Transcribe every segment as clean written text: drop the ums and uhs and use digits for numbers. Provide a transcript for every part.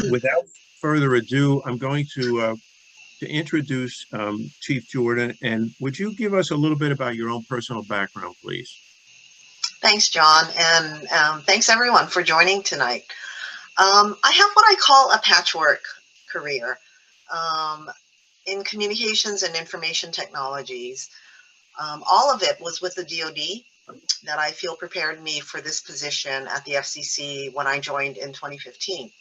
Without further ado, I'm going to introduce Chief Jordan. And would you give us a little bit about your own personal background, please? Thanks, John, and thanks everyone for joining tonight. I have what I call a patchwork career um, in communications and information technologies. All of it was with the DoD that I feel prepared me for this position at the FCC when I joined in 2015.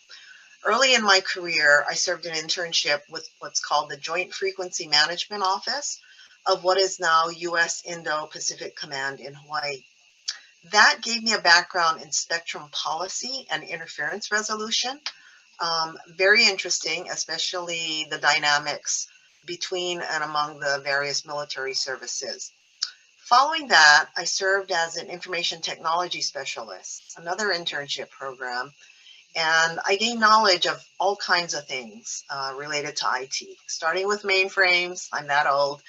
Early in my career, I served an internship with what's called the Joint Frequency Management Office of what is now U.S. Indo-Pacific Command in Hawaii. That gave me a background in spectrum policy and interference resolution. Very interesting, especially the dynamics between and among the various military services. Following that, I served as an information technology specialist, another internship program, and I gained knowledge of all kinds of things related to IT, starting with mainframes, I'm that old,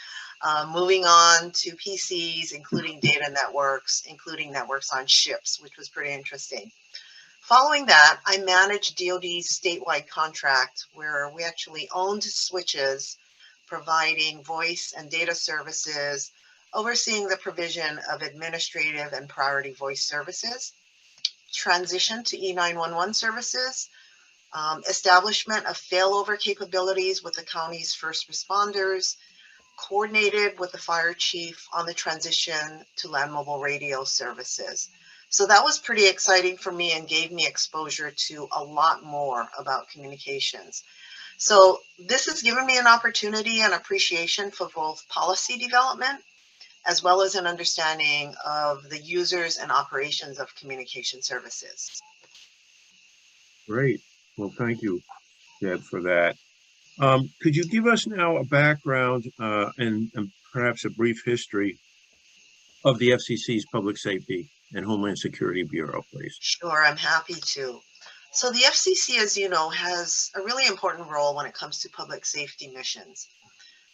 moving on to PCs, including data networks, including networks on ships, which was pretty interesting. Following that, I managed DoD's statewide contract where we actually owned switches, providing voice and data services, overseeing the provision of administrative and priority voice services, transition to E911 services, establishment of failover capabilities with the county's first responders, coordinated with the fire chief on the transition to land mobile radio services. So that was pretty exciting for me and gave me exposure to a lot more about communications. So this has given me an opportunity and appreciation for both policy development as well as an understanding of the users and operations of communication services. Great. Well, thank you, Deb, for that. Could you give us now a background and perhaps a brief history of the FCC's Public Safety and Homeland Security Bureau, please? Sure, I'm happy to. So the FCC, as you know, has a really important role when it comes to public safety missions.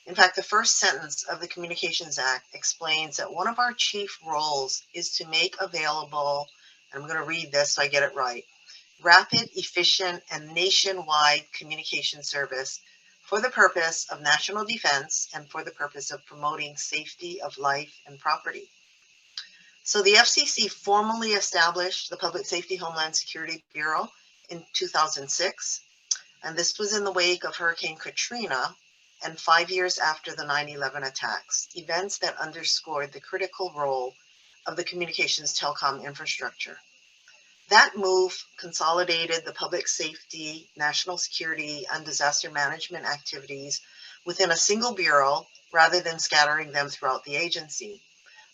In fact, the first sentence of the Communications Act explains that one of our chief roles is to make available, and I'm going to read this so I get it right, rapid, efficient, and nationwide communication service for the purpose of national defense and for the purpose of promoting safety of life and property. So the FCC formally established the Public Safety Homeland Security Bureau in 2006, and this was in the wake of Hurricane Katrina and 5 years after the 9/11 attacks, events that underscored the critical role of the communications telecom infrastructure. That move consolidated the public safety, national security, and disaster management activities within a single bureau rather than scattering them throughout the agency.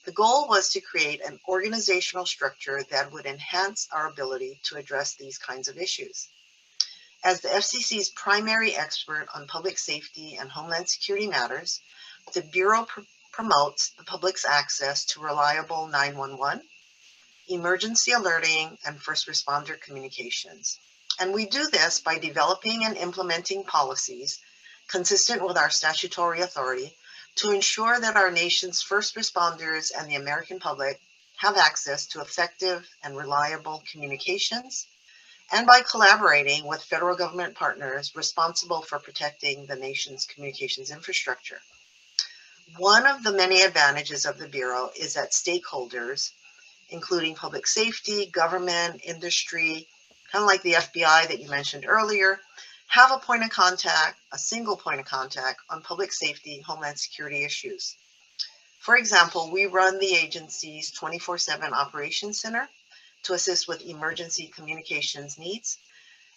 The goal was to create an organizational structure that would enhance our ability to address these kinds of issues. As the FCC's primary expert on public safety and homeland security matters, the Bureau promotes the public's access to reliable 911, emergency alerting, and first responder communications. And we do this by developing and implementing policies consistent with our statutory authority to ensure that our nation's first responders and the American public have access to effective and reliable communications, and by collaborating with federal government partners responsible for protecting the nation's communications infrastructure. One of the many advantages of the Bureau is that stakeholders, including public safety, government, industry, kind of like the FBI that you mentioned earlier, have a point of contact, a single point of contact on public safety, homeland security issues. For example, we run the agency's 24/7 Operations Center to assist with emergency communications needs.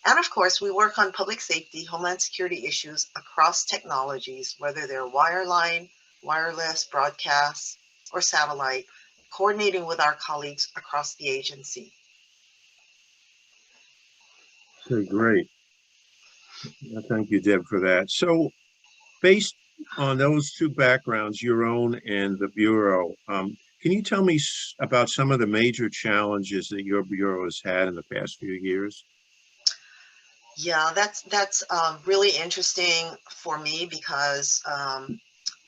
And of course, we work on public safety, homeland security issues across technologies, whether they're wireline, wireless, broadcast, or satellite, coordinating with our colleagues across the agency. Okay, great. Thank you, Deb, for that. So, based on those two backgrounds, your own and the Bureau, can you tell me about some of the major challenges that your Bureau has had in the past few years? Yeah, that's really interesting for me because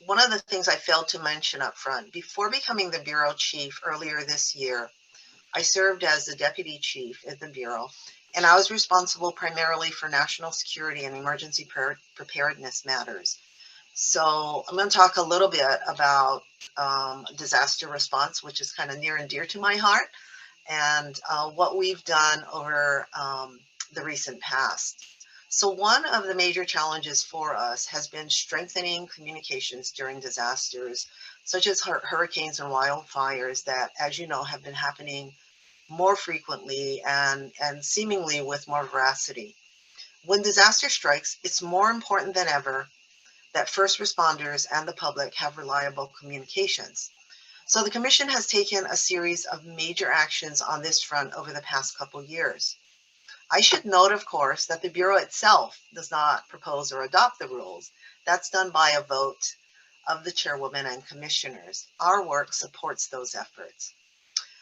one of the things I failed to mention up front, before becoming the Bureau Chief earlier this year, I served as the Deputy Chief at the Bureau, and I was responsible primarily for national security and emergency preparedness matters. So I'm going to talk a little bit about disaster response, which is kind of near and dear to my heart, and what we've done over the recent past. So one of the major challenges for us has been strengthening communications during disasters, such as hurricanes and wildfires that, as you know, have been happening more frequently and seemingly with more veracity. When disaster strikes, it's more important than ever that first responders and the public have reliable communications. So the Commission has taken a series of major actions on this front over the past couple years. I should note, of course, that the Bureau itself does not propose or adopt the rules. That's done by a vote of the chairwoman and commissioners. Our work supports those efforts.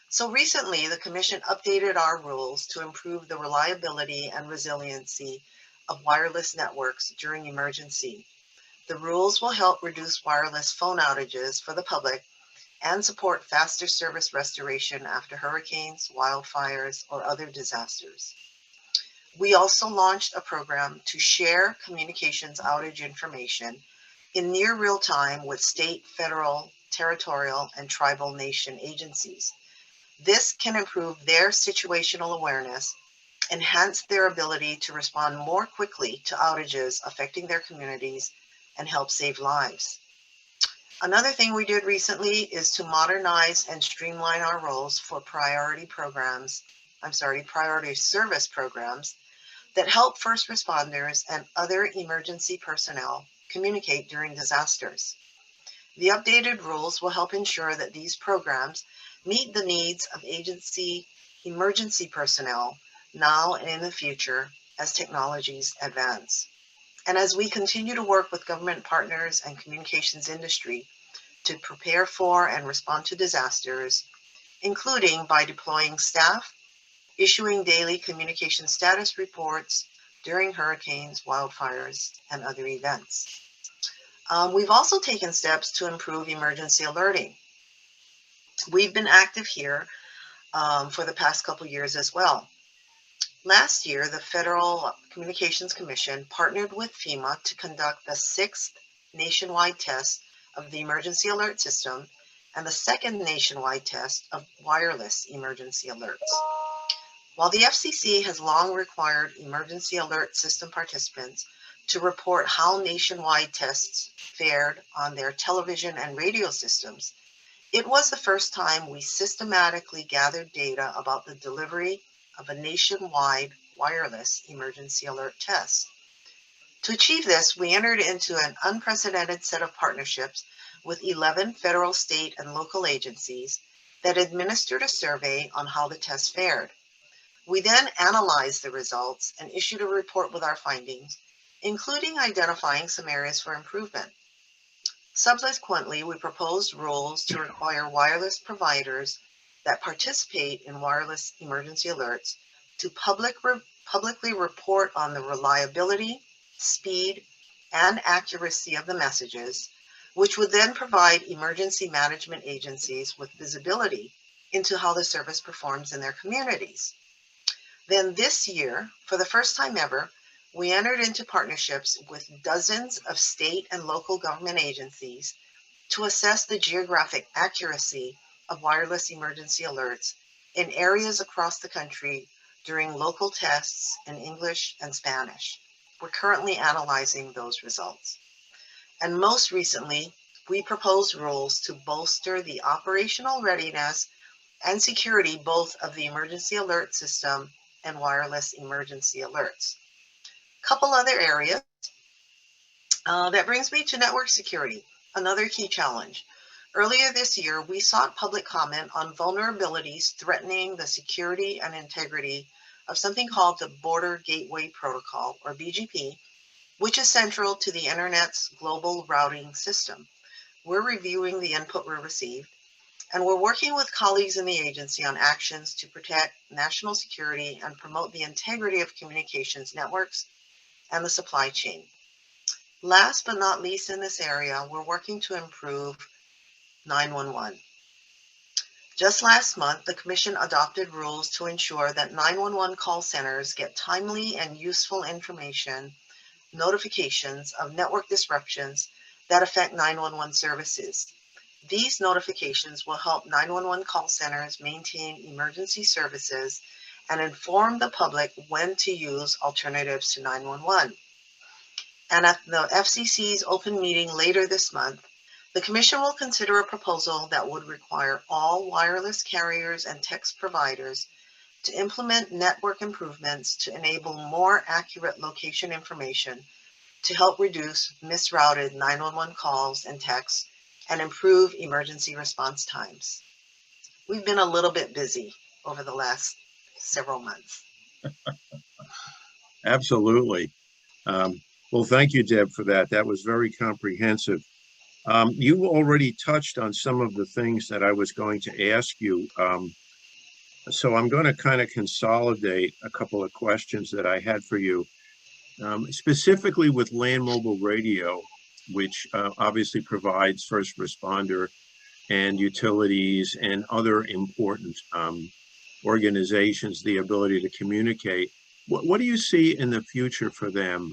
So recently, the Commission updated our rules to improve the reliability and resiliency of wireless networks during emergency. The rules will help reduce wireless phone outages for the public and support faster service restoration after hurricanes, wildfires, or other disasters. We also launched a program to share communications outage information in near real time with state, federal, territorial, and tribal nation agencies. This can improve their situational awareness, enhance their ability to respond more quickly to outages affecting their communities, and help save lives. Another thing we did recently is to modernize and streamline our roles for priority service programs that help first responders and other emergency personnel communicate during disasters. The updated rules will help ensure that these programs meet the needs of agency emergency personnel now and in the future as technologies advance. And as we continue to work with government partners and communications industry to prepare for and respond to disasters, including by deploying staff, issuing daily communication status reports during hurricanes, wildfires, and other events. We've also taken steps to improve emergency alerting. We've been active here for the past couple years as well. Last year, the Federal Communications Commission partnered with FEMA to conduct the 6th nationwide test of the emergency alert system and the 2nd nationwide test of wireless emergency alerts. While the FCC has long required emergency alert system participants to report how nationwide tests fared on their television and radio systems, it was the first time we systematically gathered data about the delivery of a nationwide wireless emergency alert test. To achieve this, we entered into an unprecedented set of partnerships with 11 federal, state, and local agencies that administered a survey on how the test fared. We then analyzed the results and issued a report with our findings, including identifying some areas for improvement. Subsequently, we proposed rules to require wireless providers that participate in wireless emergency alerts to publicly report on the reliability, speed, and accuracy of the messages, which would then provide emergency management agencies with visibility into how the service performs in their communities. Then this year, for the first time ever, we entered into partnerships with dozens of state and local government agencies to assess the geographic accuracy of wireless emergency alerts in areas across the country during local tests in English and Spanish. We're currently analyzing those results. And most recently, we proposed rules to bolster the operational readiness and security both of the emergency alert system and wireless emergency alerts. Couple other areas. That brings me to network security, another key challenge. Earlier this year, we sought public comment on vulnerabilities threatening the security and integrity of something called the Border Gateway Protocol, or BGP, which is central to the Internet's global routing system. We're reviewing the input we received, and we're working with colleagues in the agency on actions to protect national security and promote the integrity of communications networks and the supply chain. Last but not least in this area, we're working to improve 911. Just last month, the Commission adopted rules to ensure that 911 call centers get timely and useful information, notifications of network disruptions that affect 911 services. These notifications will help 911 call centers maintain emergency services and inform the public when to use alternatives to 911. And at the FCC's open meeting later this month, the Commission will consider a proposal that would require all wireless carriers and text providers to implement network improvements to enable more accurate location information to help reduce misrouted 911 calls and texts and improve emergency response times. We've been a little bit busy over the last several months. Absolutely. Well, thank you, Deb, for that. That was very comprehensive. You already touched on some of the things that I was going to ask you. So I'm going to kind of consolidate a couple of questions that I had for you, specifically with land mobile radio, which obviously provides first responder and utilities and other important organizations the ability to communicate. What do you see in the future for them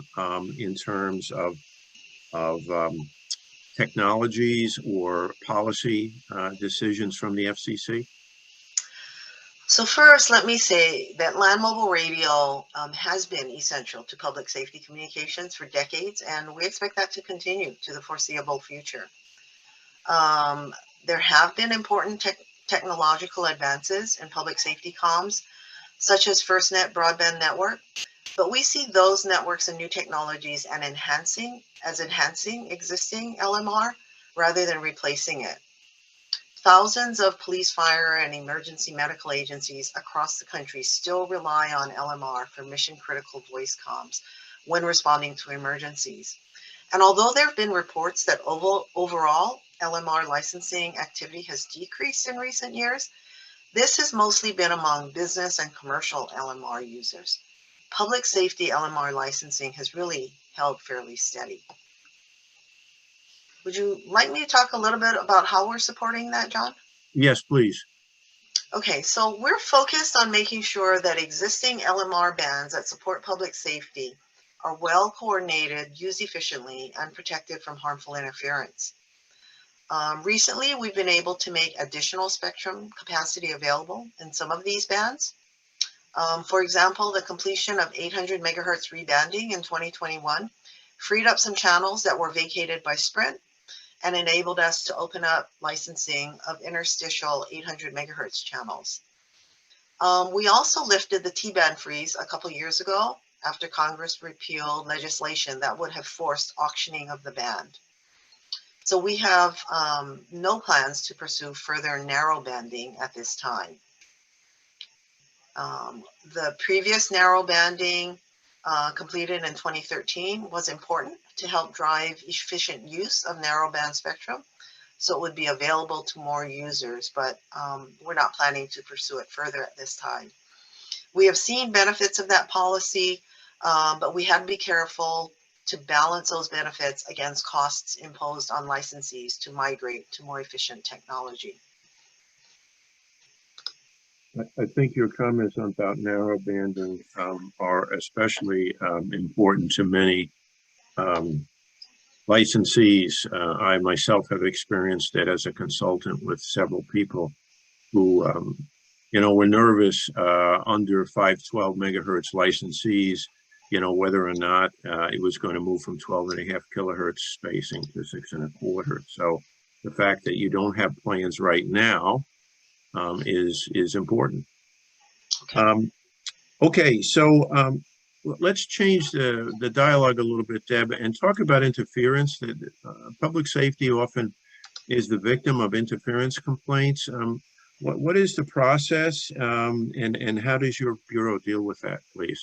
in terms of technologies or policy decisions from the FCC? So first, let me say that land mobile radio has been essential to public safety communications for decades, and we expect that to continue to the foreseeable future. There have been important technological advances in public safety comms, such as FirstNet broadband network, but we see those networks and new technologies and enhancing existing LMR rather than replacing it. Thousands of police, fire, and emergency medical agencies across the country still rely on LMR for mission-critical voice comms when responding to emergencies. And although there have been reports that overall LMR licensing activity has decreased in recent years, this has mostly been among business and commercial LMR users. Public safety LMR licensing has really held fairly steady. Would you like me to talk a little bit about how we're supporting that, John? Yes, please. Okay, so we're focused on making sure that existing LMR bands that support public safety are well coordinated, used efficiently, and protected from harmful interference. Recently, we've been able to make additional spectrum capacity available in some of these bands. For example, the completion of 800 megahertz rebanding in 2021 freed up some channels that were vacated by Sprint and enabled us to open up licensing of interstitial 800 megahertz channels. We also lifted the T-band freeze a couple years ago after Congress repealed legislation that would have forced auctioning of the band. So we have no plans to pursue further narrow banding at this time. The previous narrow banding completed in 2013 was important to help drive efficient use of narrowband spectrum, so it would be available to more users, but we're not planning to pursue it further at this time. We have seen benefits of that policy, but we had to be careful to balance those benefits against costs imposed on licensees to migrate to more efficient technology. I think your comments about narrowbanding are especially important to many licensees. I myself have experienced it as a consultant with several people who, were nervous under 512 megahertz licensees, whether or not it was going to move from 12.5 kilohertz spacing to 6.25. So the fact that you don't have plans right now is important. Okay, so let's change the dialogue a little bit, Deb, and talk about interference. Public safety often is the victim of interference complaints. What is the process, and how does your bureau deal with that, please?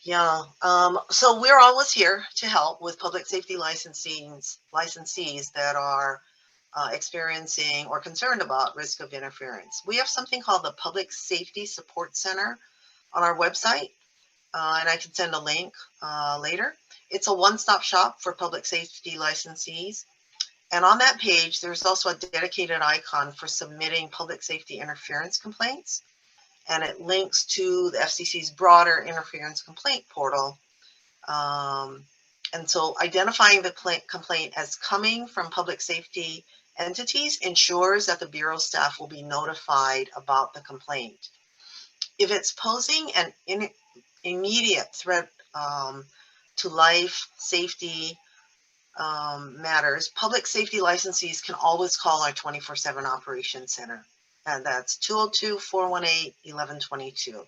Yeah, so we're always here to help with public safety licensees that are experiencing or concerned about risk of interference. We have something called the Public Safety Support Center on our website, and I can send a link later. It's a one-stop shop for public safety licensees, And on that page, there's also a dedicated icon for submitting public safety interference complaints. And it links to the FCC's broader interference complaint portal. And so identifying the complaint as coming from public safety entities ensures that the Bureau staff will be notified about the complaint. If it's posing an immediate threat to life, safety matters, public safety licensees can always call our 24/7 Operations Center. And that's 202-418-1122.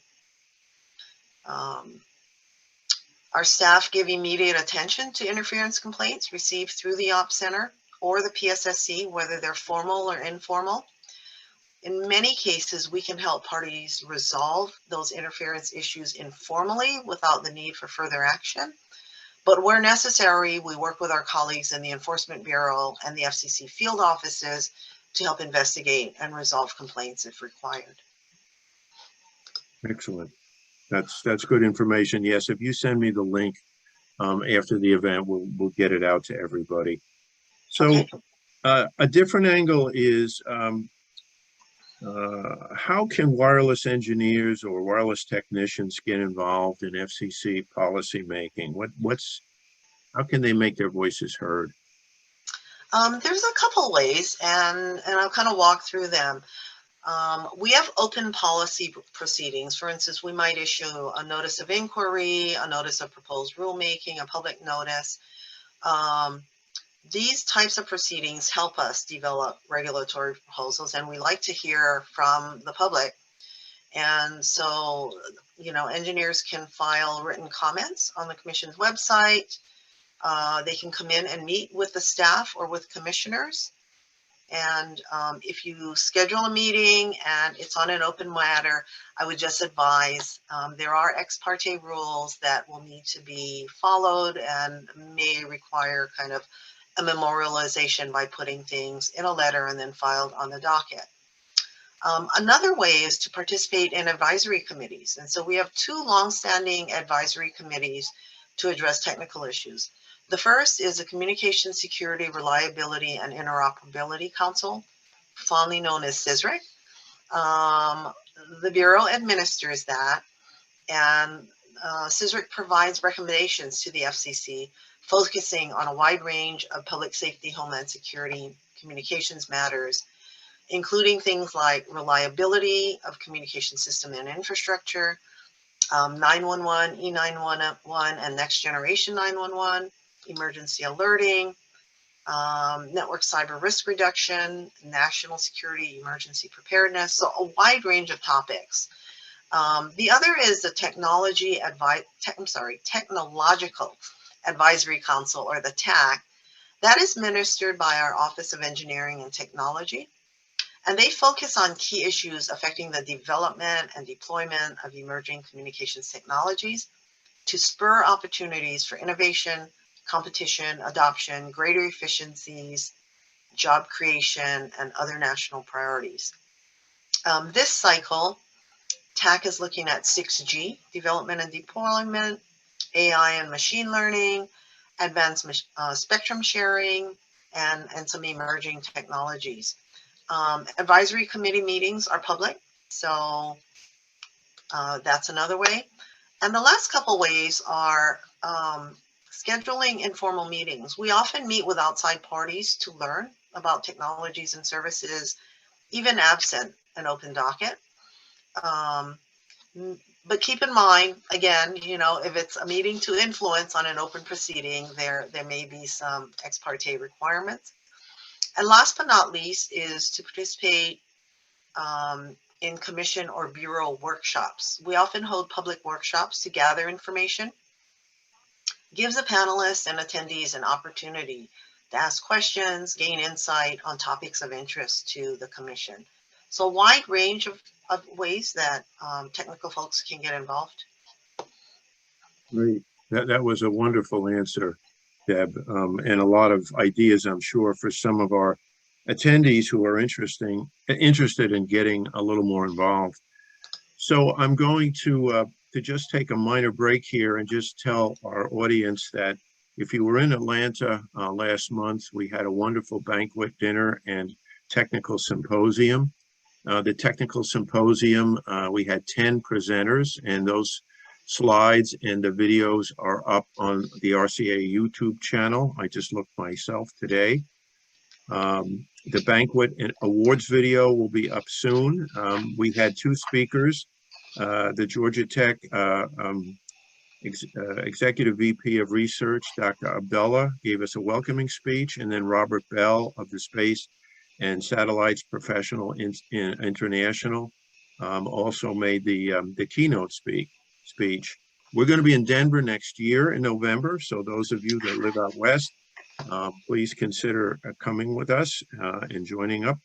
Our staff give immediate attention to interference complaints received through the Op Center or the PSSC, whether they're formal or informal. In many cases, we can help parties resolve those interference issues informally without the need for further action. But where necessary, we work with our colleagues in the Enforcement Bureau and the FCC field offices to help investigate and resolve complaints if required. Excellent. That's good information. Yes, if you send me the link after the event, we'll get it out to everybody. So Okay. a different angle is how can wireless engineers or wireless technicians get involved in FCC policy making? How can they make their voices heard? There's a couple ways, and I'll kind of walk through them. We have open policy proceedings. For instance, we might issue a notice of inquiry, a notice of proposed rulemaking, a public notice. These types of proceedings help us develop regulatory proposals, and we like to hear from the public. And so, engineers can file written comments on the Commission's website. They can come in and meet with the staff or with commissioners. And if you schedule a meeting and it's on an open matter, I would just advise there are ex parte rules that will need to be followed and may require kind of a memorialization by putting things in a letter and then filed on the docket. Another way is to participate in advisory committees. And so we have two longstanding advisory committees to address technical issues. The first is the Communication Security, Reliability, and Interoperability Council, fondly known as CSRIC. The Bureau administers that, and CSRIC provides recommendations to the FCC, focusing on a wide range of public safety, homeland security, communications matters, including things like reliability of communication system and infrastructure, 911, E911, and next generation 911, emergency alerting, network cyber risk reduction, national security, emergency preparedness, so a wide range of topics. The other is the Technological Advisory Council, or the TAC. That is ministered by our Office of Engineering and Technology, and they focus on key issues affecting the development and deployment of emerging communications technologies to spur opportunities for innovation, competition, adoption, greater efficiencies, job creation, and other national priorities. This cycle, TAC is looking at 6G, development and deployment, AI and machine learning, advanced spectrum sharing, and some emerging technologies. Advisory committee meetings are public, so that's another way. And the last couple ways are scheduling informal meetings. We often meet with outside parties to learn about technologies and services, even absent an open docket. But keep in mind, again, if it's a meeting to influence on an open proceeding, there may be some ex parte requirements. And last but not least is to participate in commission or bureau workshops. We often hold public workshops to gather information, gives the panelists and attendees an opportunity to ask questions, gain insight on topics of interest to the commission. So a wide range of ways that technical folks can get involved. Great. That was a wonderful answer, Deb, and a lot of ideas, I'm sure, for some of our attendees who are interested in getting a little more involved. So I'm going to just take a minor break here and just tell our audience that If you were in Atlanta last month, we had a wonderful banquet dinner and technical symposium. The technical symposium, we had 10 presenters, and those slides and the videos are up on the RCA YouTube channel. I just looked myself today. The banquet and awards video will be up soon. We had two speakers. The Georgia Tech Executive VP of Research, Dr. Abdullah, gave us a welcoming speech, and then Robert Bell of the Space and Satellites Professional International also made the keynote speech. We're going to be in Denver next year in November, so those of you that live out west, please consider coming with us and joining up.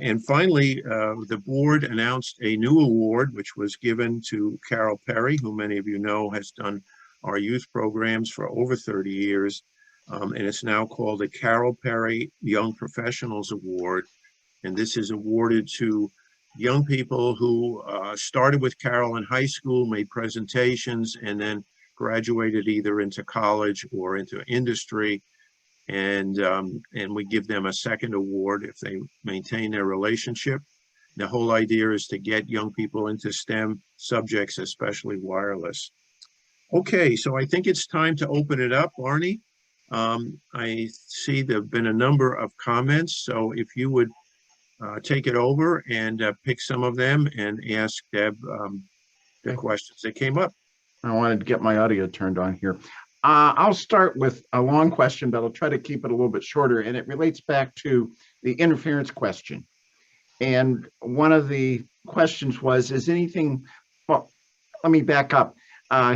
And finally, the board announced a new award, which was given to Carol Perry, who many of you know has done our youth programs for over 30 years. And it's now called the Carol Perry Young Professionals Award. And this is awarded to young people who started with Carol in high school, made presentations, and then graduated either into college or into industry. And we give them a second award if they maintain their relationship. The whole idea is to get young people into STEM subjects, especially wireless. Okay, so I think it's time to open it up, Barney. I see there have been a number of comments, so if you would take it over and pick some of them and ask Deb the questions that came up. I wanted to get my audio turned on here. I'll start with a long question, but I'll try to keep it a little bit shorter, and it relates back to the interference question. And one of the questions was, is anything, well, let me back up.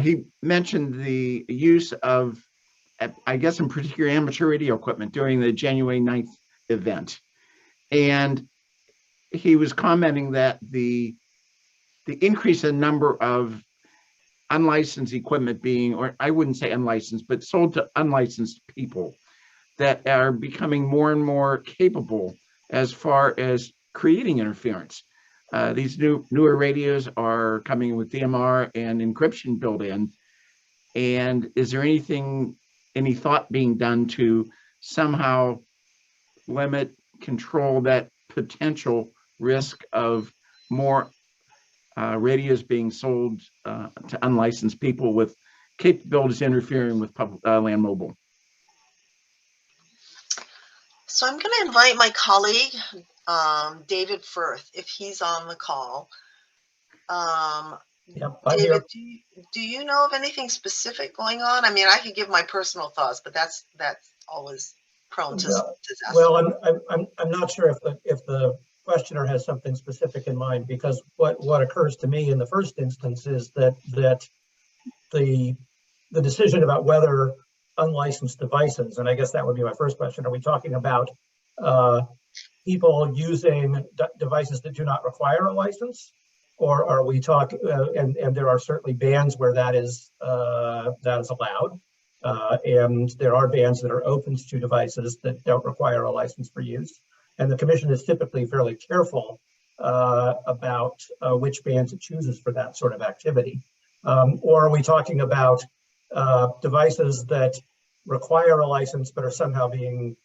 He mentioned the use of, I guess in particular, amateur radio equipment during the January 9th event. And he was commenting that the increase in number of unlicensed equipment being, or I wouldn't say unlicensed, but sold to unlicensed people that are becoming more and more capable as far as creating interference. These newer radios are coming with DMR and encryption built in. And is there any thought being done to somehow limit, control that potential risk of more radios being sold to unlicensed people with capabilities interfering with public land mobile? So I'm going to invite my colleague, David Firth, if he's on the call. Yep, David, do you know of anything specific going on? I mean, I could give my personal thoughts, but that's always prone to disaster. Well, I'm not sure if the questioner has something specific in mind, because what occurs to me in the first instance is that the decision about whether unlicensed devices, and I guess that would be my first question, are we talking about people using devices that do not require a license, or are we talking and there are certainly bands where that is allowed, and there are bands that are open to devices that don't require a license for use. And the commission is typically fairly careful about which bands it chooses for that sort of activity. Or are we talking about devices that require a license but are somehow being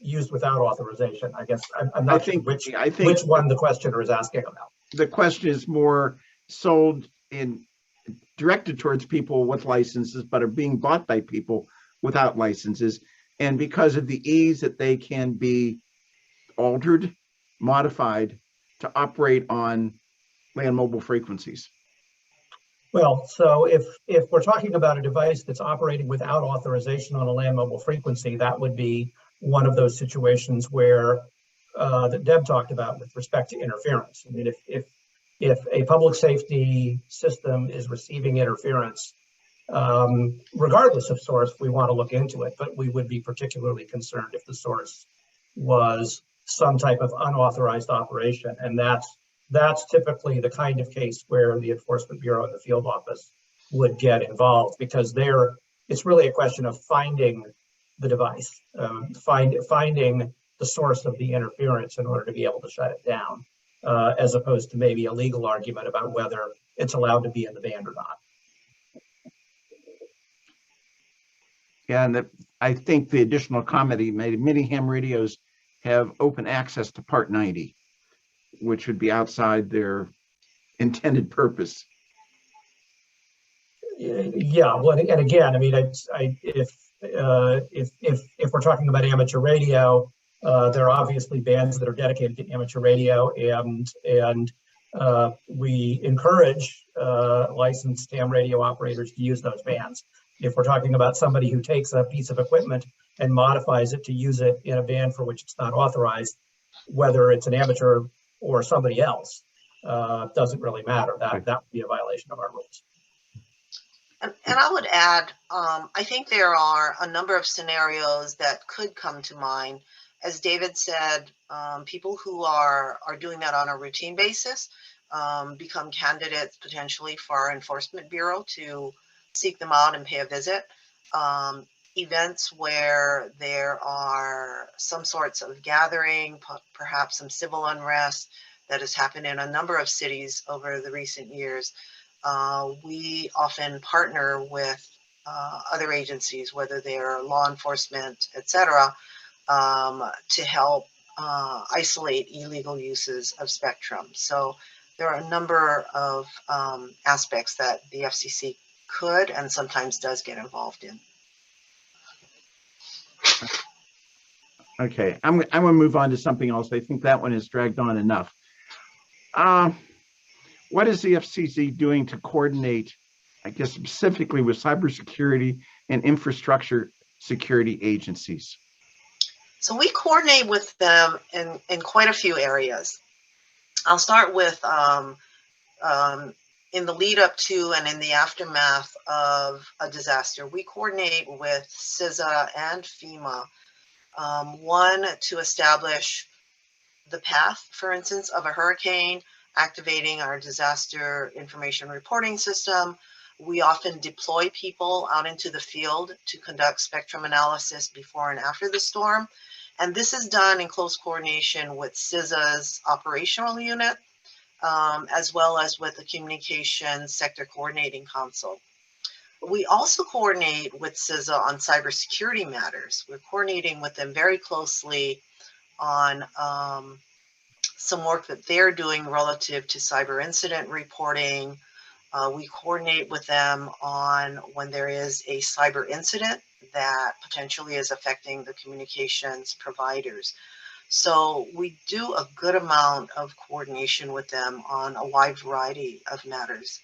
used without authorization? I guess I'm not sure which one the questioner is asking about. The question is more sold in directed towards people with licenses, but are being bought by people without licenses. And because of the ease that they can be altered, modified to operate on land mobile frequencies. Well, so if we're talking about a device that's operating without authorization on a land mobile frequency, that would be one of those situations where that Deb talked about with respect to interference. I mean, if a public safety system is receiving interference, regardless of source, we want to look into it, but we would be particularly concerned if the source was some type of unauthorized operation. And that's typically the kind of case where the Enforcement Bureau and the field office would get involved, because it's really a question of finding the device, finding the source of the interference in order to be able to shut it down, as opposed to maybe a legal argument about whether it's allowed to be in the band or not. And I think the additional comment he made, many ham radios have open access to Part 90, which would be outside their intended purpose. Yeah, well, and again, I mean, if we're talking about amateur radio, there are obviously bands that are dedicated to amateur radio, and we encourage licensed ham radio operators to use those bands. If we're talking about somebody who takes a piece of equipment and modifies it to use it in a band for which it's not authorized, whether it's an amateur or somebody else, doesn't really matter. That would be a violation of our rules. And I would add, I think there are a number of scenarios that could come to mind. As David said, people who are doing that on a routine basis become candidates potentially for our enforcement bureau to seek them out and pay a visit. Events where there are some sorts of gathering, perhaps some civil unrest that has happened in a number of cities over the recent years. We often partner with other agencies, whether they're law enforcement, etc., to help isolate illegal uses of spectrum. So there are a number of aspects that the FCC could and sometimes does get involved in. Okay, I'm going to move on to something else. I think that one is dragged on enough. What is the FCC doing to coordinate, I guess, specifically with cybersecurity and infrastructure security agencies? So we coordinate with them in quite a few areas. I'll start with in the lead up to and in the aftermath of a disaster. We coordinate with CISA and FEMA, one to establish the path, for instance, of a hurricane, activating our disaster information reporting system. We often deploy people out into the field to conduct spectrum analysis before and after the storm. And this is done in close coordination with CISA's operational unit, as well as with the Communications Sector Coordinating Council. We also coordinate with CISA on cybersecurity matters. We're coordinating with them very closely on some work that they're doing relative to cyber incident reporting. We coordinate with them on when there is a cyber incident that potentially is affecting the communications providers. So we do a good amount of coordination with them on a wide variety of matters.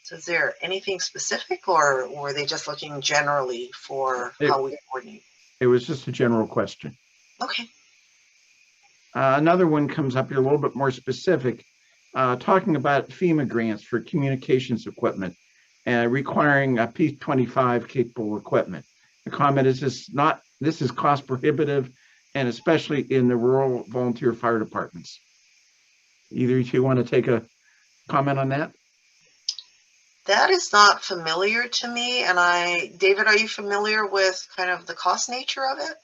So is there anything specific, or were they just looking generally for how we coordinate? It was just a general question. Okay. Another one comes up here a little bit more specific, talking about FEMA grants for communications equipment and requiring a P25 capable equipment. The comment is this is cost prohibitive, and especially in the rural volunteer fire departments. Either of you want to take a comment on that? That is not familiar to me. And David, are you familiar with kind of the cost nature of it?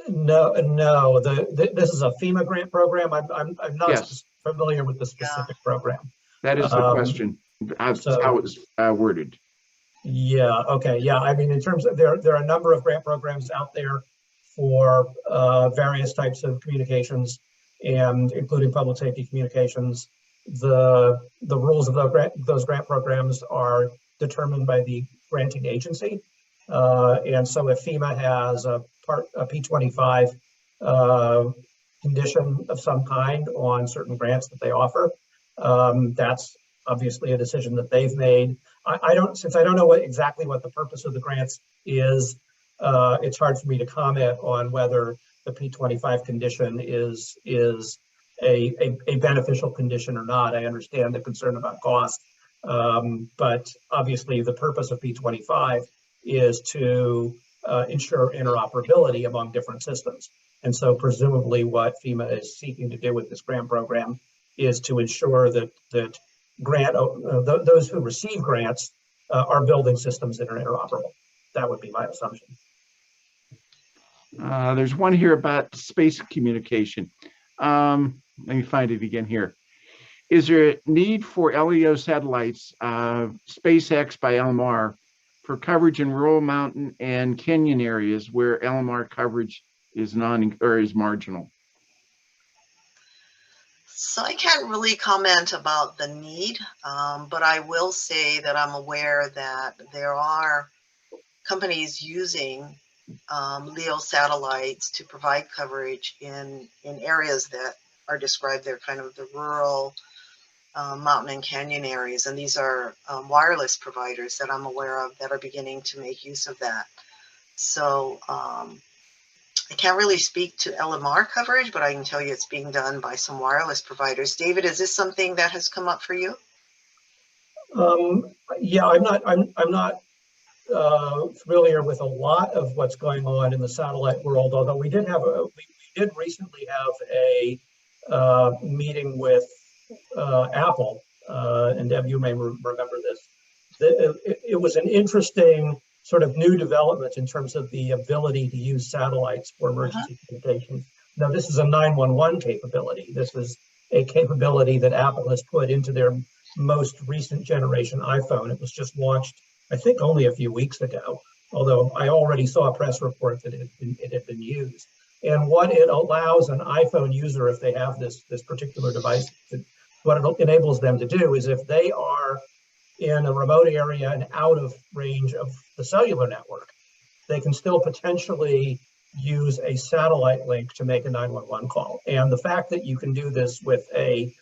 No. This is a FEMA grant program. I'm not Yes. familiar with the specific program. That is the question. That's how it was worded. Yeah. Okay. Yeah. I mean, in terms of there are a number of grant programs out there for various types of communications, and including public safety communications. The rules of those grant programs are determined by the granting agency, and so if FEMA has a P25 condition of some kind on certain grants that they offer, that's obviously a decision that they've made. Since I don't know exactly what the purpose of the grants is, it's hard for me to comment on whether the P25 condition is a beneficial condition or not. I understand the concern about cost, but obviously the purpose of P25 is to ensure interoperability among different systems. And so presumably what FEMA is seeking to do with this grant program is to ensure that those who receive grants are building systems that are interoperable. That would be my assumption. There's one here about space communication. Let me find it again here. Is there a need for LEO satellites, SpaceX by LMR, for coverage in rural mountain and canyon areas where LMR coverage is marginal? So I can't really comment about the need, but I will say that I'm aware that there are companies using LEO satellites to provide coverage in areas that are described there, kind of the rural mountain and canyon areas. And these are wireless providers that I'm aware of that are beginning to make use of that. So I can't really speak to LMR coverage, but I can tell you it's being done by some wireless providers. David, is this something that has come up for you? Yeah, I'm not familiar with a lot of what's going on in the satellite world, although we did recently have a meeting with Apple, and Deb, you may remember this. It was an interesting sort of new development in terms of the ability to use satellites for emergency communications. Now, this is a 911 capability. This is a capability that Apple has put into their most recent generation iPhone. It was just launched, I think, only a few weeks ago, although I already saw a press report that it had been used. And what it allows an iPhone user, if they have this particular device, what it enables them to do is if they are in a remote area and out of range of the cellular network, they can still potentially use a satellite link to make a 911 call. And the fact that you can do this with a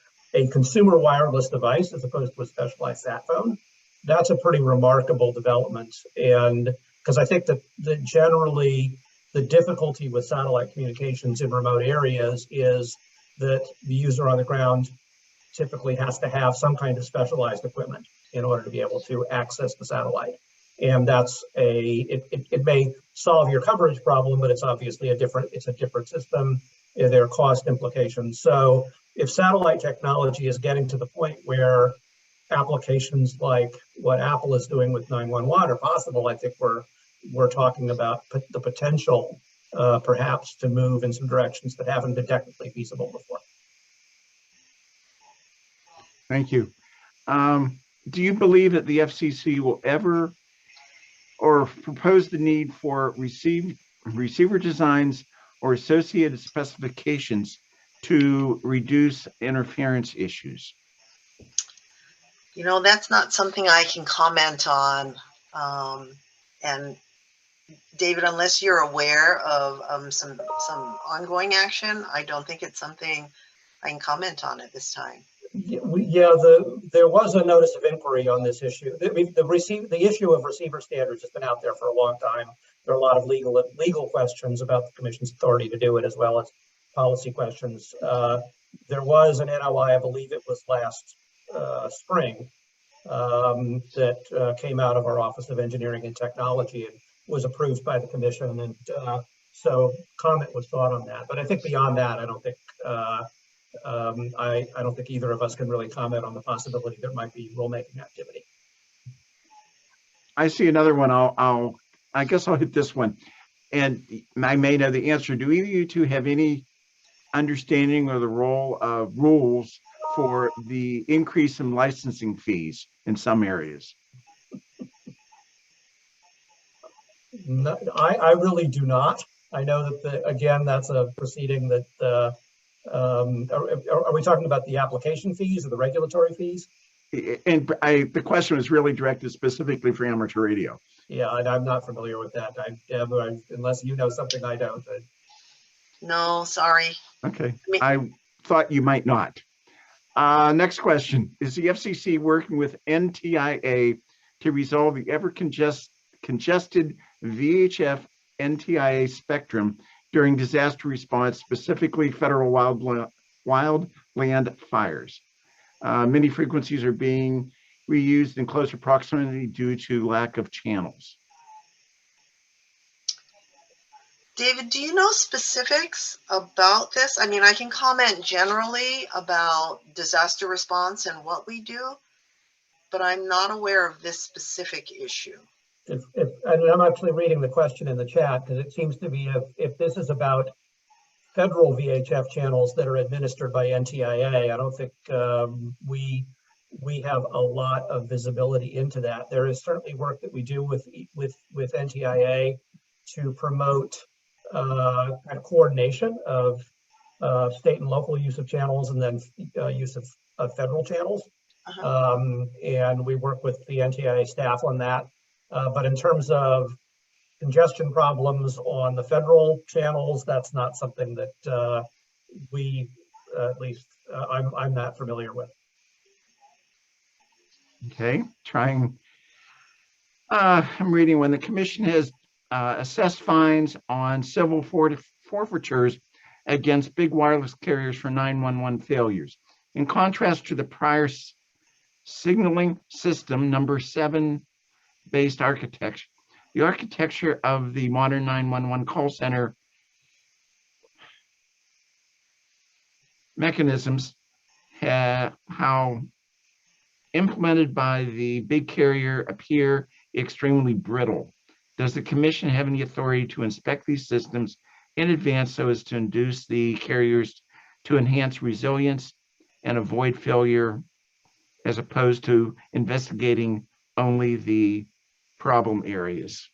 consumer wireless device as opposed to a specialized sat phone, that's a pretty remarkable development. And because I think that generally the difficulty with satellite communications in remote areas is that the user on the ground typically has to have some kind of specialized equipment in order to be able to access the satellite. And that's it may solve your coverage problem, but it's obviously a different system. There are cost implications. So if satellite technology is getting to the point where applications like what Apple is doing with 911 are possible, I think we're talking about the potential perhaps to move in some directions that haven't been technically feasible before. Thank you. Do you believe that the FCC will ever or propose the need for receiver designs or associated specifications to reduce interference issues? You know, that's not something I can comment on. And David, unless you're aware of some ongoing action, I don't think it's something I can comment on at this time. Yeah, there was a notice of inquiry on this issue. The issue of receiver standards has been out there for a long time. There are a lot of legal questions about the Commission's authority to do it, as well as policy questions. There was an NOI, I believe it was last spring, that came out of our Office of Engineering and Technology and was approved by the Commission. And so comment was sought on that. But I think beyond that, I don't think I don't think either of us can really comment on the possibility there might be rulemaking activity. I see another one. I guess I'll hit this one, and I may know the answer. Do either of you two have any understanding of the role of rules for the increase in licensing fees in some areas? No, I really do not. I know that again, that's a proceeding that. Are we talking about the application fees or the regulatory fees? And the question was really directed specifically for amateur radio. Yeah, and I'm not familiar with that. Unless you know something I don't. No, sorry. Okay, I thought you might not. Next question. Is the FCC working with NTIA to resolve the ever congested VHF NTIA spectrum during disaster response, specifically federal wildland fires? Many frequencies are being reused in closer proximity due to lack of channels. David, do you know specifics about this? I mean, I can comment generally about disaster response and what we do, but I'm not aware of this specific issue. I'm actually reading the question in the chat because it seems to be if this is about federal VHF channels that are administered by NTIA, I don't think we we have a lot of visibility into that. There is certainly work that we do with NTIA to promote kind of coordination of state and local use of channels, and then use of federal channels. And we work with the NTIA staff on that. But in terms of congestion problems on the federal channels, that's not something that we, at least I'm not familiar with. Okay, trying. I'm reading, when the commission has assessed fines on civil forfeitures against big wireless carriers for 911 failures. In contrast to the prior signaling system number 7 based architecture, the architecture of the modern 911 call center mechanisms, how implemented by the big carrier, appear extremely brittle. Does the commission have any authority to inspect these systems in advance so as to induce the carriers to enhance resilience and avoid failure, as opposed to investigating only the problem areas?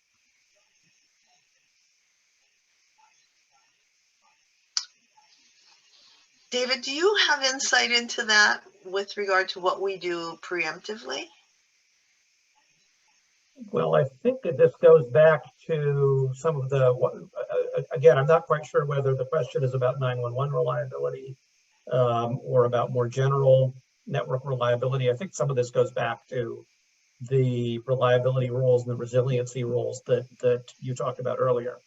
David, do you have insight into that with regard to what we do preemptively? Well, I think that this goes back to some of the, again, I'm not quite sure whether the question is about 911 reliability or about more general network reliability. I think some of this goes back to the reliability rules and the resiliency rules that you talked about earlier.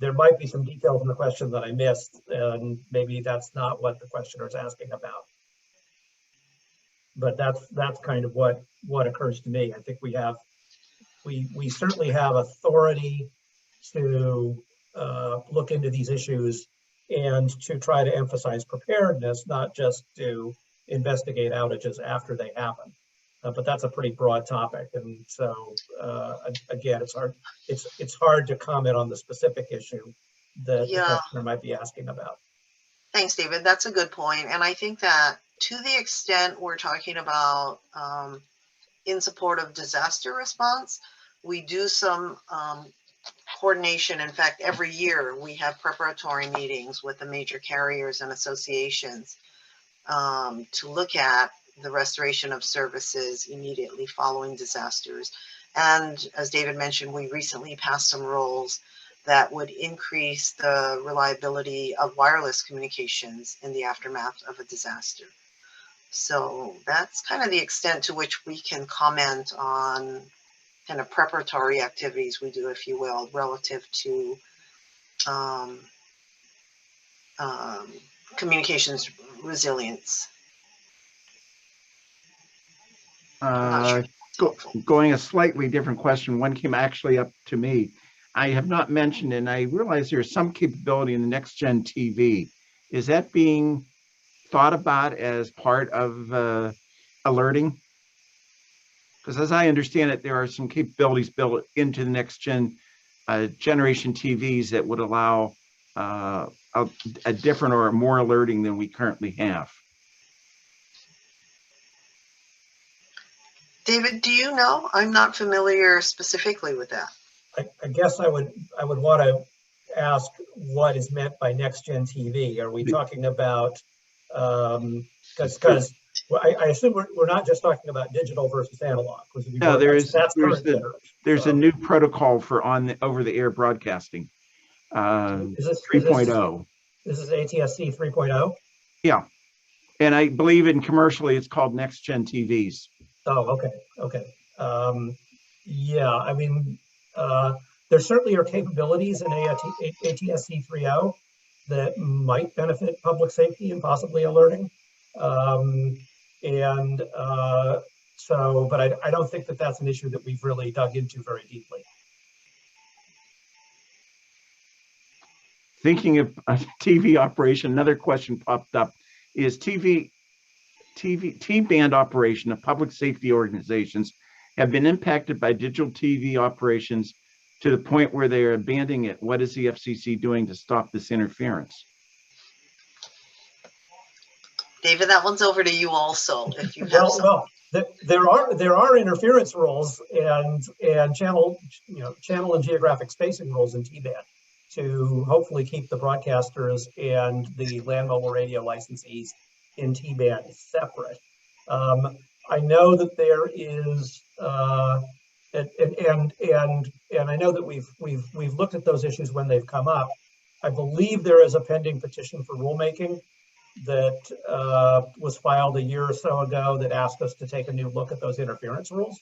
There might be some details in the question that I missed, and maybe that's not what the questioner is asking about. But that's kind of what occurs to me. I think we certainly have authority to look into these issues and to try to emphasize preparedness, not just to investigate outages after they happen. But that's a pretty broad topic, and so again, it's hard to comment on the specific issue that the customer might be asking about. Thanks, David. That's a good point, and I think that to the extent we're talking about in support of disaster response, we do some coordination. In fact, every year we have preparatory meetings with the major carriers and associations to look at the restoration of services immediately following disasters. And as David mentioned, we recently passed some rules that would increase the reliability of wireless communications in the aftermath of a disaster. So that's kind of the extent to which we can comment on kind of preparatory activities we do, if you will, relative to communications resilience. Going a slightly different question, one came actually up to me. I have not mentioned, and I realize there's some capability in the next gen TV. Is that being thought about as part of alerting? Because as I understand it, there are some capabilities built into the next generation TVs that would allow a different or more alerting than we currently have. David, do you know? I'm not familiar specifically with that. I guess I would want to ask what is meant by next gen TV. Are we talking about because I assume we're not just talking about digital versus analog. No, there's a new protocol for over the air broadcasting. 3.0. This is ATSC 3.0. Yeah, and I believe in commercially it's called next gen TVs. Oh, okay. Yeah, I mean, there certainly are capabilities in ATSC 3.0 that might benefit public safety and possibly alerting. But I don't think that that's an issue that we've really dug into very deeply. Thinking of a TV operation, another question popped up. Is T-band operation of public safety organizations have been impacted by digital TV operations to the point where they are abandoning it? What is the FCC doing to stop this interference? David, that one's over to you also, if you have some. Well, there are interference rules and channel and geographic spacing rules in T-band to hopefully keep the broadcasters and the land mobile radio licensees in T-band separate. I know that there is, and I know that we've looked at those issues when they've come up. I believe there is a pending petition for rulemaking that was filed a year or so ago that asked us to take a new look at those interference rules.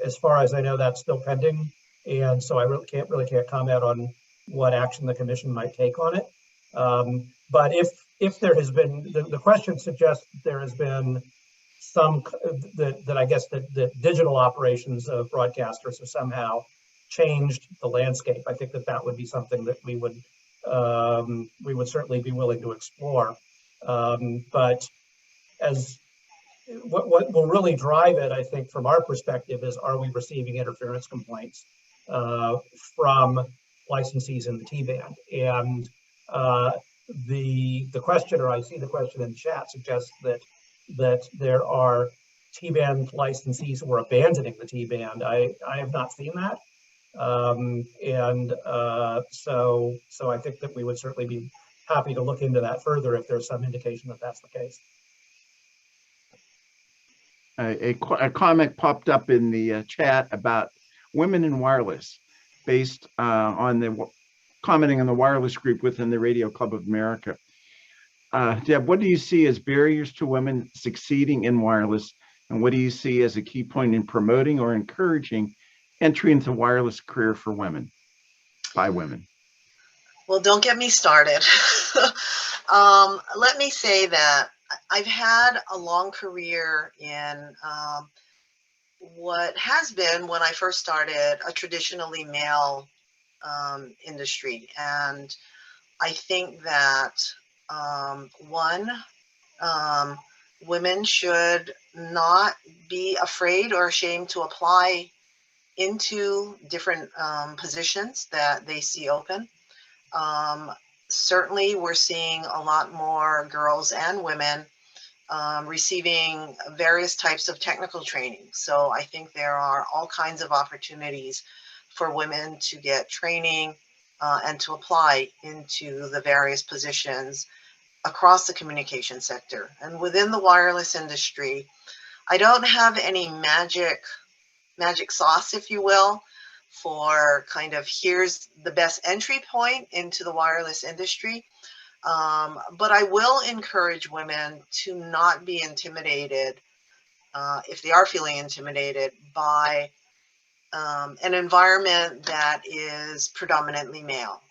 As far as I know, that's still pending, and so I really can't comment on what action the commission might take on it. But if there has been, the question suggests there has been some that I guess that digital operations of broadcasters have somehow changed the landscape. I think that would be something that we would certainly be willing to explore. But as what will really drive it, I think, from our perspective, is are we receiving interference complaints from licensees in the T-band? And the questioner, I see the question in the chat, suggests that there are T-band licensees who are abandoning the T-band. I have not seen that. So I think that we would certainly be happy to look into that further if there's some indication that that's the case. A comment popped up in the chat about women in wireless, based on the commenting on the wireless group within the Radio Club of America. Deb, what do you see as barriers to women succeeding in wireless, and what do you see as a key point in promoting or encouraging entry into wireless career for women, by women? Well, don't get me started. Let me say that I've had a long career in what has been, when I first started, a traditionally male industry. And I think that, women should not be afraid or ashamed to apply into different positions that they see open. Certainly, we're seeing a lot more girls and women receiving various types of technical training. So I think there are all kinds of opportunities for women to get training and to apply into the various positions across the communication sector. And within the wireless industry, I don't have any magic sauce, if you will, for kind of here's the best entry point into the wireless industry. But I will encourage women to not be intimidated, if they are feeling intimidated, by an environment that is predominantly male.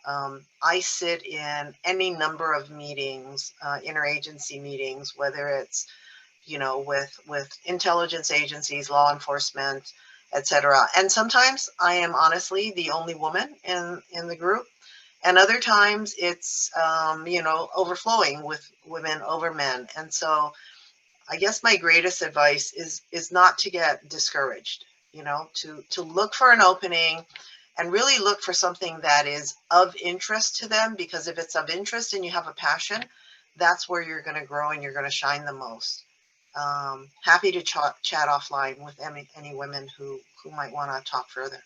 I sit in any number of meetings, interagency meetings, whether it's, with intelligence agencies, law enforcement, etc. And sometimes I am honestly the only woman in the group. And other times it's, overflowing with women over men. And so I guess my greatest advice is not to get discouraged, to look for an opening and really look for something that is of interest to them, because if it's of interest and you have a passion, that's where you're going to grow and you're going to shine the most. Happy to chat offline with any women who might want to talk further.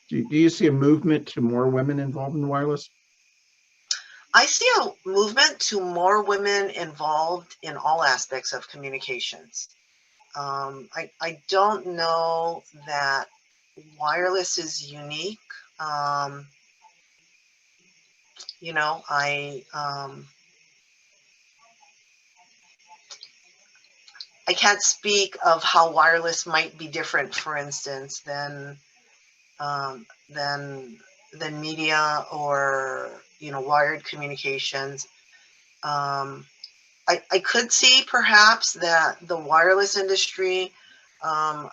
Do you see a movement to more women involved in wireless? I see a movement to more women involved in all aspects of communications. I don't know that wireless is unique. I can't speak of how wireless might be different, for instance, than media or wired communications. I could see perhaps that the wireless industry,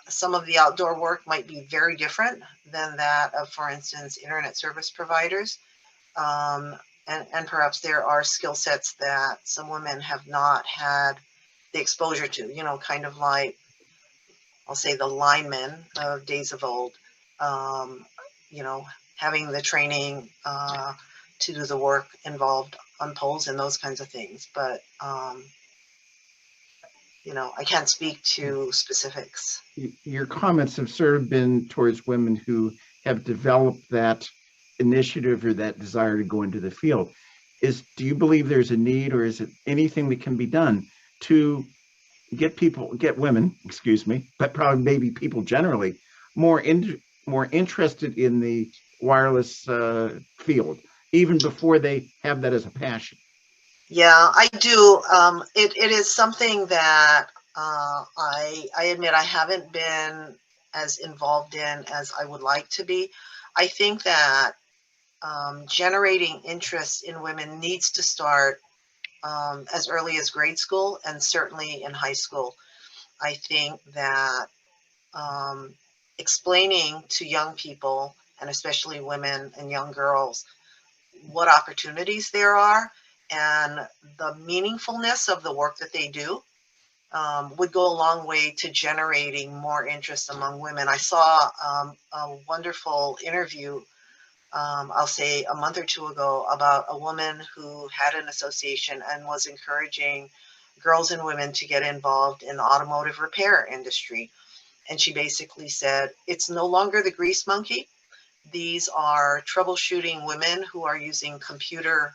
some of the outdoor work might be very different than that of, for instance, internet service providers. And perhaps there are skill sets that some women have not had the exposure to, kind of like, I'll say, the linemen of days of old, having the training to do the work involved on poles and those kinds of things. But I can't speak to specifics. Your comments have sort of been towards women who have developed that initiative or that desire to go into the field. Do you believe there's a need, or is it anything that can be done to get women, excuse me, but probably maybe people generally more interested in the wireless field, even before they have that as a passion? Yeah, I do. It is something that I admit I haven't been as involved in as I would like to be. I think that generating interest in women needs to start as early as grade school and certainly in high school. I think that explaining to young people, and especially women and young girls, what opportunities there are and the meaningfulness of the work that they do would go a long way to generating more interest among women. I saw a wonderful interview, I'll say a month or two ago, about a woman who had an association and was encouraging girls and women to get involved in the automotive repair industry. And she basically said, it's no longer the grease monkey. These are troubleshooting women who are using computer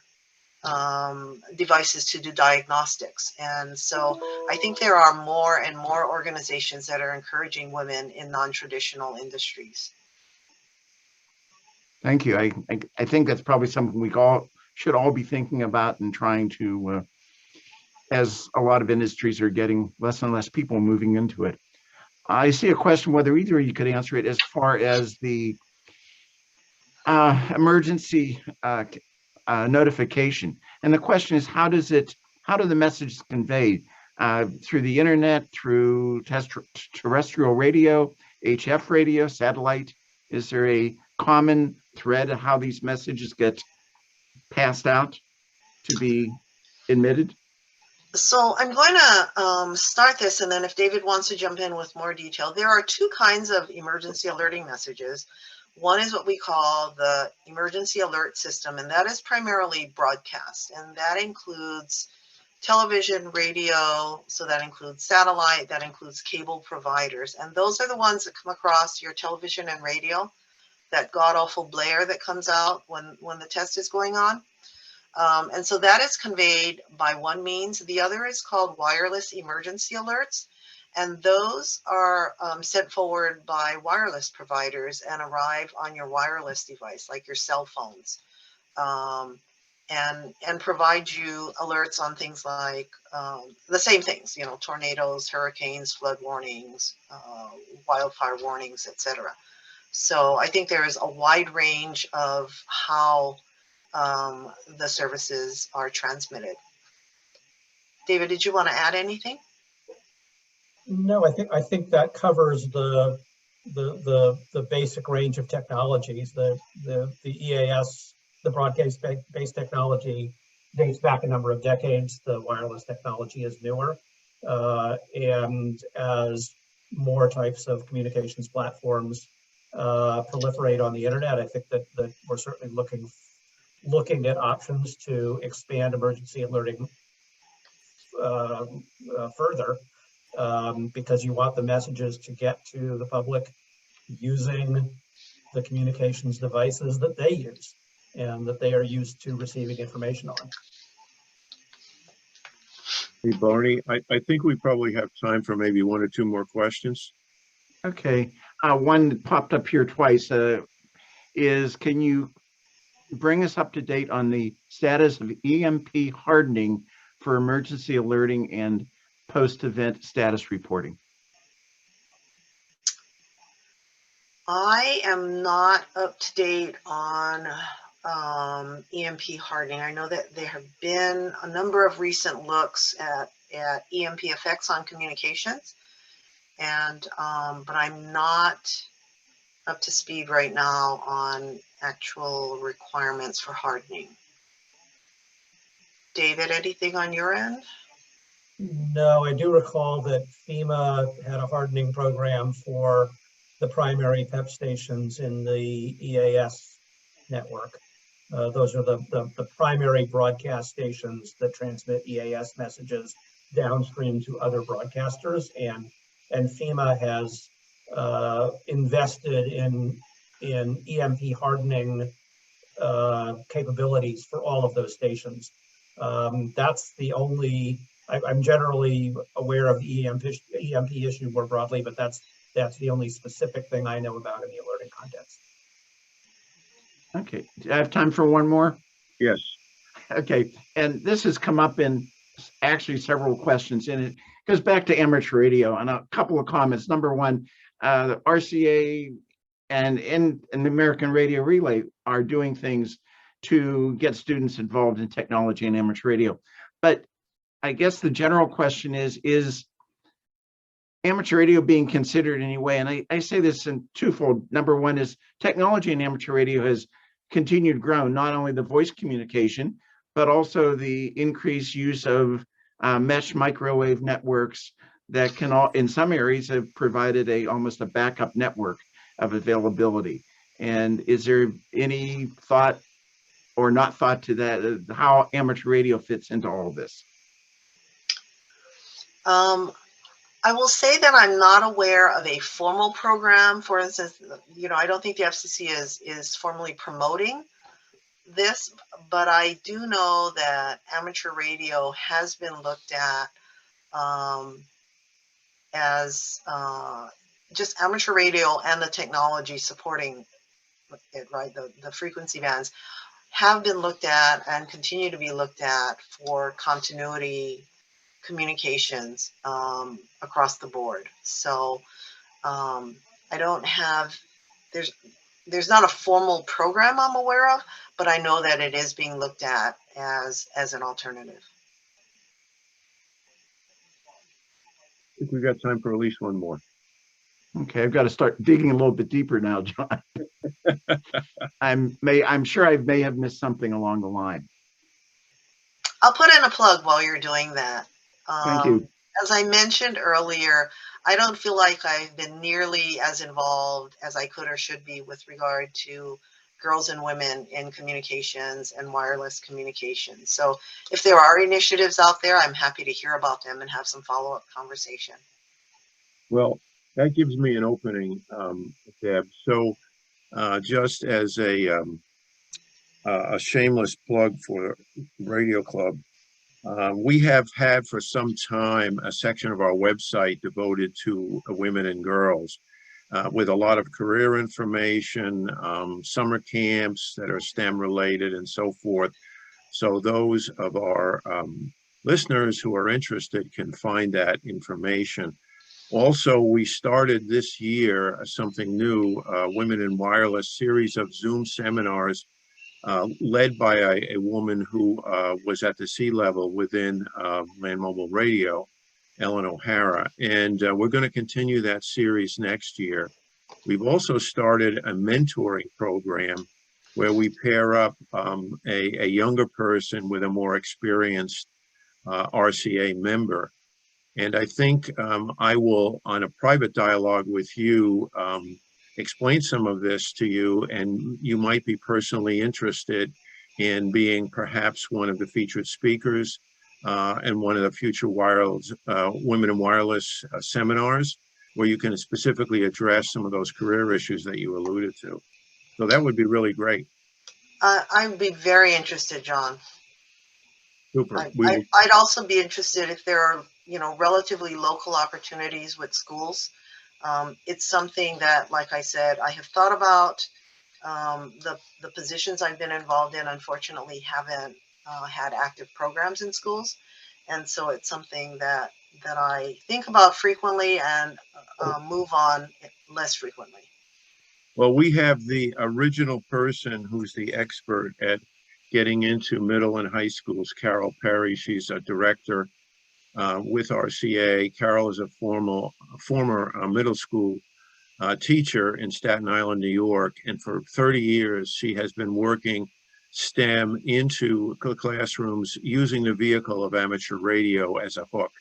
devices to do diagnostics. And so I think there are more and more organizations that are encouraging women in non-traditional industries. Thank you. I think that's probably something we should all be thinking about and trying to, as a lot of industries are getting less and less people moving into it. I see a question whether either of you could answer it as far as the emergency notification. And the question is, how do the messages conveyed through the internet, through terrestrial radio, HF radio, satellite? Is there a common thread of how these messages get passed out to be admitted? So I'm going to start this, and then if David wants to jump in with more detail, there are two kinds of emergency alerting messages. One is what we call the emergency alert system, and that is primarily broadcast, and that includes television, radio, so that includes satellite, that includes cable providers, and those are the ones that come across your television and radio, that god-awful blare that comes out when the test is going on. And so that is conveyed by one means. The other is called wireless emergency alerts. And those are sent forward by wireless providers and arrive on your wireless device, like your cell phones, and provide you alerts on things like the same things, tornadoes, hurricanes, flood warnings, wildfire warnings, etc. So I think there is a wide range of how the services are transmitted. David, did you want to add anything? No, I think that covers the basic range of technologies. The EAS, the broadcast-based technology, dates back a number of decades. The wireless technology is newer, and as more types of communications platforms proliferate on the internet, I think that we're certainly looking at options to expand emergency alerting further, because you want the messages to get to the public using the communications devices that they use and that they are used to receiving information on. Hey, Barney, I think we probably have time for maybe one or two more questions. Okay. One that popped up here twice is, can you bring us up to date on the status of EMP hardening for emergency alerting and post-event status reporting? I am not up to date on EMP hardening. I know that there have been a number of recent looks at EMP effects on communications, and but I'm not up to speed right now on actual requirements for hardening. David, anything on your end? No, I do recall that FEMA had a hardening program for the primary PEP stations in the EAS network. Those are the primary broadcast stations that transmit EAS messages downstream to other broadcasters, and FEMA has invested in EMP hardening capabilities for all of those stations. That's the only, I'm generally aware of the EMP issue more broadly, but that's the only specific thing I know about in the alerting context. Okay, do I have time for one more? Yes. Okay, and this has come up in actually several questions, and it goes back to amateur radio and a couple of comments. Number one, the RCA and the American Radio Relay are doing things to get students involved in technology and amateur radio. But I guess the general question is amateur radio being considered in any way? And I say this in twofold. Number one is technology in amateur radio has continued to grow, not only the voice communication, but also the increased use of mesh microwave networks that can all, in some areas, have provided almost a backup network of availability. And is there any thought or not thought to that, how amateur radio fits into all of this? I will say that I'm not aware of a formal program. For instance, I don't think the FCC is formally promoting this, but I do know that amateur radio has been looked at as just amateur radio and the technology supporting it, right? The frequency bands have been looked at and continue to be looked at for continuity communications across the board. So I don't have, there's not a formal program I'm aware of, but I know that it is being looked at as an alternative. I think we've got time for at least one more. Okay, I've got to start digging a little bit deeper now, John. I'm sure I may have missed something along the line. I'll put in a plug while you're doing that. Thank you. As I mentioned earlier, I don't feel like I've been nearly as involved as I could or should be with regard to girls and women in communications and wireless communications. So if there are initiatives out there, I'm happy to hear about them and have some follow-up conversation. Well, that gives me an opening, Deb. So just as a shameless plug for Radio Club, we have had for some time a section of our website devoted to women and girls with a lot of career information, summer camps that are STEM related and so forth. So those of our listeners who are interested can find that information. Also, we started this year something new, Women in Wireless series of Zoom seminars led by a woman who was at the C-level within Land Mobile Radio, Ellen O'Hara. And we're going to continue that series next year. We've also started a mentoring program where we pair up a younger person with a more experienced RCA member. And I think I will, on a private dialogue with you, explain some of this to you, and you might be personally interested in being perhaps one of the featured speakers and one of the future wireless Women in Wireless seminars, where you can specifically address some of those career issues that you alluded to. So that would be really great. I'd be very interested, John. Super. I'd also be interested if there are, relatively local opportunities with schools. It's something that, like I said, I have thought about. The positions I've been involved in, unfortunately, haven't had active programs in schools. And so it's something that I think about frequently and move on less frequently. Well, we have the original person who's the expert at getting into middle and high schools, Carol Perry. She's a director with RCA. Carol is a former middle school teacher in Staten Island, New York. And for 30 years, she has been working STEM into classrooms using the vehicle of amateur radio as a hook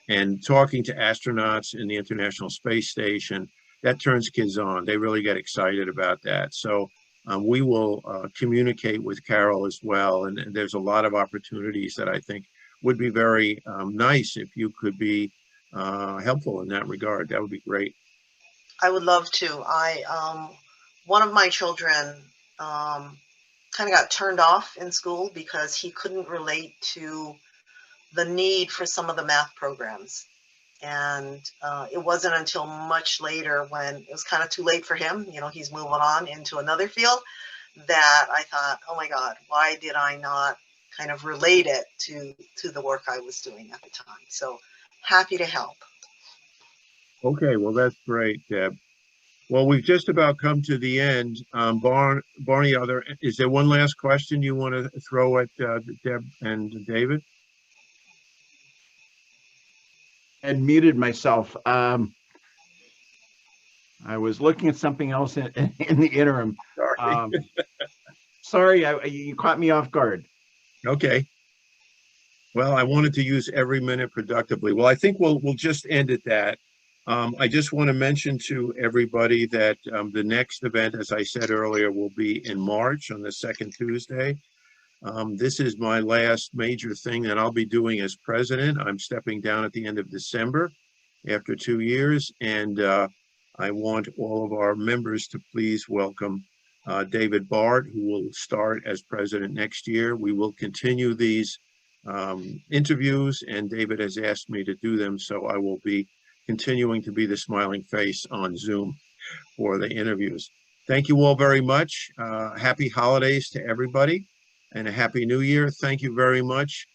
and talking to astronauts in the International Space Station. That turns kids on. They really get excited about that. So we will communicate with Carol as well. And there's a lot of opportunities that I think would be very nice if you could be helpful in that regard. That would be great. I would love to. One of my children kind of got turned off in school because he couldn't relate to the need for some of the math programs. And it wasn't until much later, when it was kind of too late for him, you know, he's moving on into another field, that I thought, oh my God, why did I not kind of relate it to the work I was doing at the time? So happy to help. Okay, well, that's great, Deb. Well, we've just about come to the end. Barney, is there one last question you want to throw at Deb and David? And muted myself. I was looking at something else in the interim. Sorry. Sorry, you caught me off guard. Okay. Well, I wanted to use every minute productively. Well, I think we'll just end at that. I just want to mention to everybody that the next event, as I said earlier, will be in March on the second Tuesday. This is my last major thing that I'll be doing as president. I'm stepping down at the end of December after 2 years, and I want all of our members to please welcome David Bart, who will start as president next year. We will continue these interviews, and David has asked me to do them, so I will be continuing to be the smiling face on Zoom for the interviews. Thank you all very much. Happy holidays to everybody, and a happy new year. Thank you very much,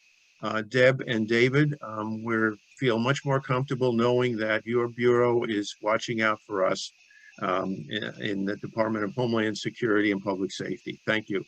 Deb and David. We feel much more comfortable knowing that your Bureau is watching out for us in the Department of Homeland Security and Public Safety. Thank you.